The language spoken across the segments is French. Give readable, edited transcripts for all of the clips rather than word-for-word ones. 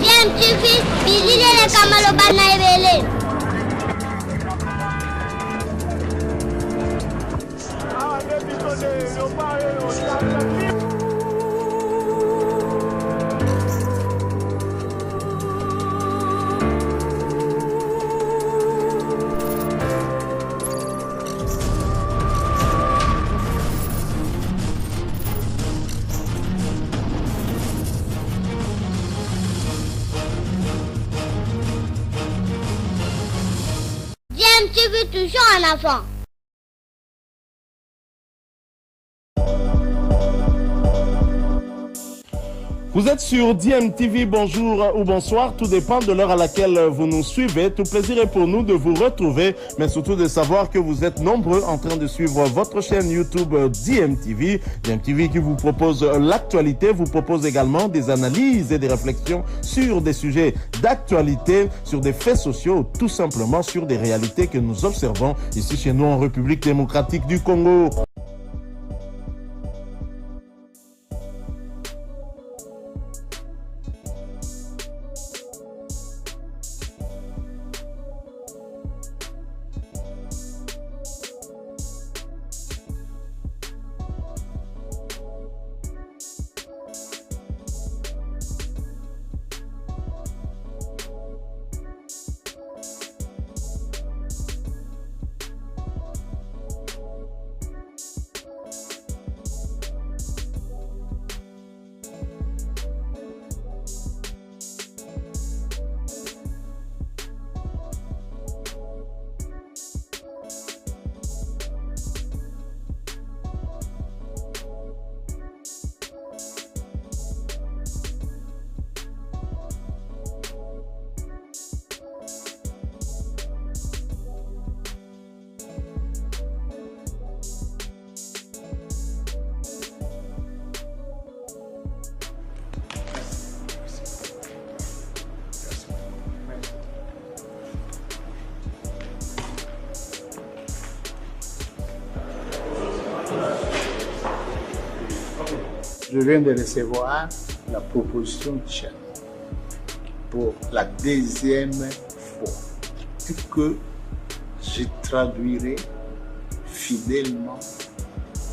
DMTV, bilile kamalo bana ebele. DMTV toujours en avant. Vous êtes sur DMTV, bonjour ou bonsoir, tout dépend de l'heure à laquelle vous nous suivez. Tout plaisir est pour nous de vous retrouver, mais surtout de savoir que vous êtes nombreux en train de suivre votre chaîne YouTube DMTV. DMTV qui vous propose l'actualité, vous propose également des analyses et des réflexions sur des sujets d'actualité, sur des faits sociaux, tout simplement sur des réalités que nous observons ici chez nous en République démocratique du Congo. Je viens de recevoir la proposition de chef pour la deuxième fois que je traduirai fidèlement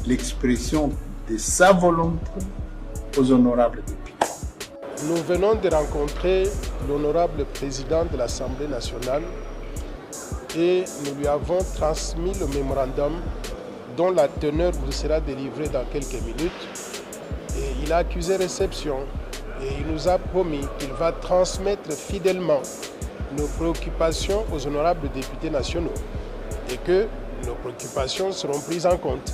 l'expression de sa volonté aux honorables députés. Nous venons de rencontrer l'honorable président de l'Assemblée nationale et nous lui avons transmis le mémorandum dont la teneur vous sera délivrée dans quelques minutes. Et il a accusé réception et il nous a promis qu'il va transmettre fidèlement nos préoccupations aux honorables députés nationaux et que nos préoccupations seront prises en compte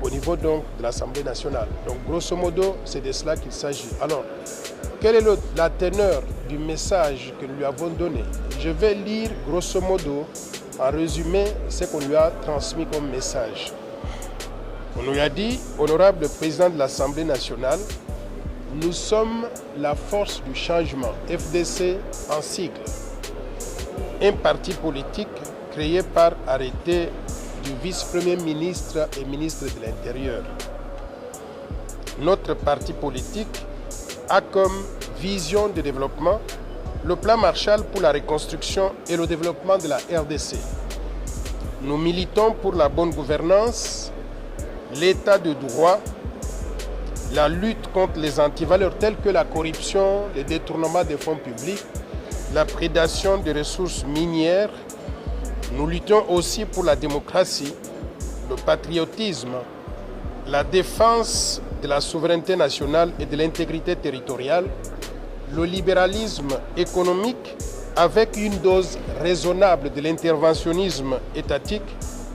au niveau donc de l'Assemblée nationale. Donc grosso modo, c'est de cela qu'il s'agit. Alors, quelle est la teneur du message que nous lui avons donné? Je vais lire grosso modo, en résumé, ce qu'on lui a transmis comme message. On nous a dit, honorable président de l'Assemblée nationale, nous sommes la force du changement, FDC en sigle, un parti politique créé par arrêté du vice-premier ministre et ministre de l'Intérieur. Notre parti politique a comme vision de développement le plan Marshall pour la reconstruction et le développement de la RDC. Nous militons pour la bonne gouvernance, l'état de droit, la lutte contre les antivaleurs telles que la corruption, le détournement des fonds publics, la prédation des ressources minières. Nous luttons aussi pour la démocratie, le patriotisme, la défense de la souveraineté nationale et de l'intégrité territoriale, le libéralisme économique avec une dose raisonnable de l'interventionnisme étatique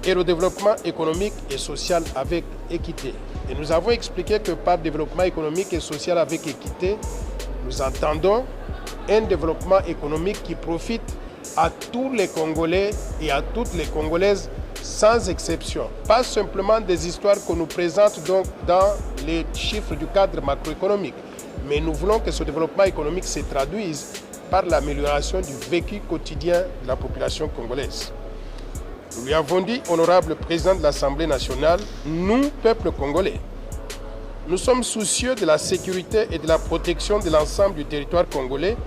et le développement économique et social avec équité. Et nous avons expliqué que par développement économique et social avec équité, nous entendons un développement économique qui profite à tous les Congolais et à toutes les Congolaises sans exception. Pas simplement des histoires qu'on nous présente donc dans les chiffres du cadre macroéconomique, mais nous voulons que ce développement économique se traduise par l'amélioration du vécu quotidien de la population congolaise. Nous lui avons dit, honorable président de l'Assemblée nationale, nous, peuple congolais, nous sommes soucieux de la sécurité et de la protection de l'ensemble du territoire congolais,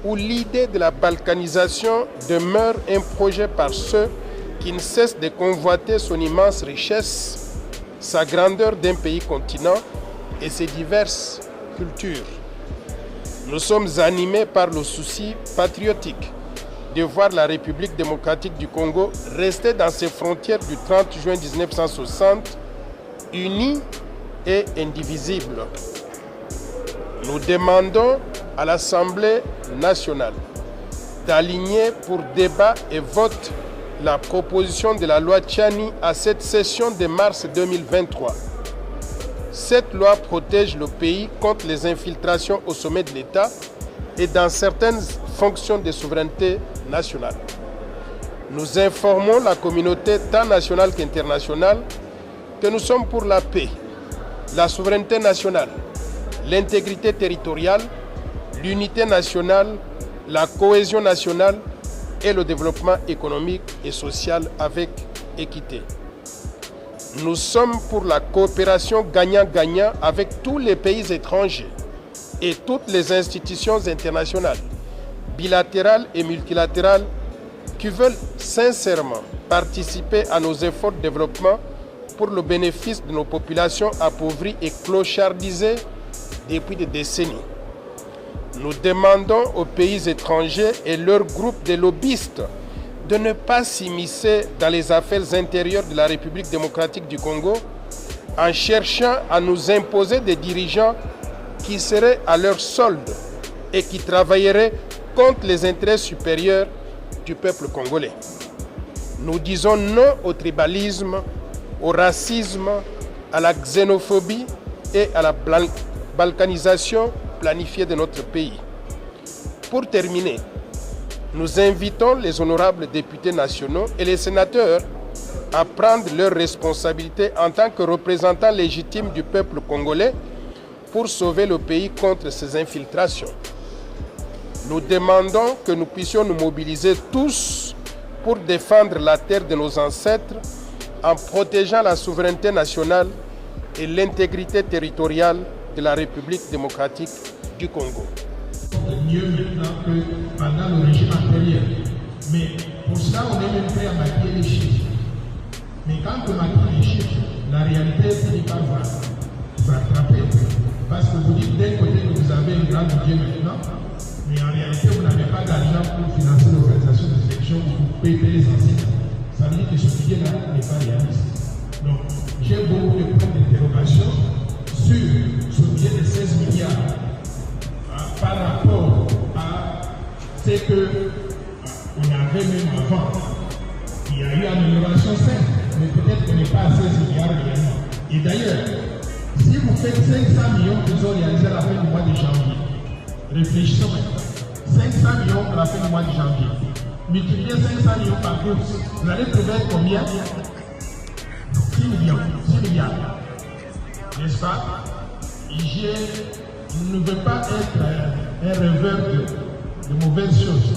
où l'idée de la balkanisation demeure un projet par ceux qui ne cessent de convoiter son immense richesse, sa grandeur d'un pays continent et ses diverses cultures. Nous sommes animés par le souci patriotique de voir la République démocratique du Congo rester dans ses frontières du 30 juin 1960, unie et indivisible. Nous demandons à l'Assemblée nationale d'aligner pour débat et vote la proposition de la loi Tchani à cette session de mars 2023. Cette loi protège le pays contre les infiltrations au sommet de l'État et dans certaines fonctions de souveraineté nationale. Nous informons la communauté tant nationale qu'internationale que nous sommes pour la paix, la souveraineté nationale, l'intégrité territoriale, l'unité nationale, la cohésion nationale et le développement économique et social avec équité. Nous sommes pour la coopération gagnant-gagnant avec tous les pays étrangers et toutes les institutions internationales, bilatérales et multilatérales qui veulent sincèrement participer à nos efforts de développement pour le bénéfice de nos populations appauvries et clochardisées depuis des décennies. Nous demandons aux pays étrangers et leurs groupes de lobbyistes de ne pas s'immiscer dans les affaires intérieures de la République démocratique du Congo en cherchant à nous imposer des dirigeants qui seraient à leur solde et qui travailleraient contre les intérêts supérieurs du peuple congolais. Nous disons non au tribalisme, au racisme, à la xénophobie et à la balkanisation planifiée de notre pays. Pour terminer, nous invitons les honorables députés nationaux et les sénateurs à prendre leurs responsabilités en tant que représentants légitimes du peuple congolais pour sauver le pays contre ces infiltrations. Nous demandons que nous puissions nous mobiliser tous pour défendre la terre de nos ancêtres en protégeant la souveraineté nationale et l'intégrité territoriale de la République démocratique du Congo. Mieux maintenant que pendant le régime antérieur. Mais pour ça, on est même prêt à maquiller les chiffres. Mais quand on maquille les chiffres, la réalité finit par vous rattraper. Parce que vous dites d'un côté que vous avez un grand budget maintenant, mais en réalité, vous n'avez pas d'argent pour financer l'organisation des élections ou pour payer les enseignants. Ça veut dire que ce budget-là n'est pas réaliste. Donc, j'ai beaucoup de points d'interrogation sur ce budget de 16 milliards par rapport à ce qu'on avait même avant. Il y a eu amélioration simple, mais peut-être qu'on n'est pas à 16 milliards réellement. Et d'ailleurs, si vous faites 500 millions qu'ils ont réalisés à la fin du mois de janvier, réfléchissons maintenant. 500 millions à la fin du mois de janvier. Multipliez 500 millions par 12. Vous allez trouver combien? 6 millions. 6 milliards. N'est-ce pas? IG ne veut pas être un rêveur de mauvaises choses.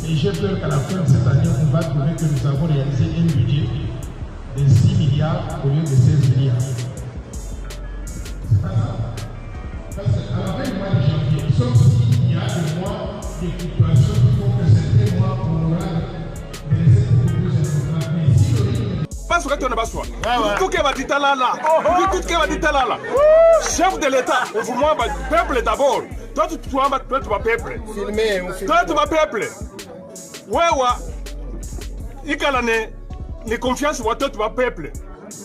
Et j'ai peur qu'à la fin de cette année, on va trouver que nous avons réalisé un budget de 6 milliards au lieu de 16 milliards. C'est pas ça. Parce qu'à la fin du mois de janvier, sauf s'il y a des mois de fluctuations qui font que certains mois, on aura des recettes beaucoup plus importantes. Mais si le rythme parce que tu n'as pas soin. Tout ce qui va dire là, tout ce qui va dire là, chef de l'État, moi, peuple d'abord. Toi, tu vas peuple. Filmer, toi, tu vas peuple. Ouais, il y a une confiance, toi, tu vas peuple.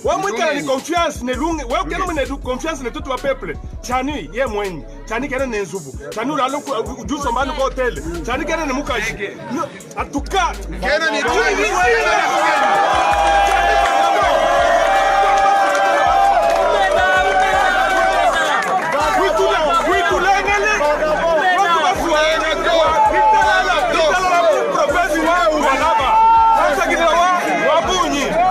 Ouais, moi, il y a une confiance, ouais, il confiance, tout tu vas peuple. Chani, il y a moins. Chani, il y a un zoubu. Chani, il y a un hôtel. Chani, il y a un moukaji. En tout cas,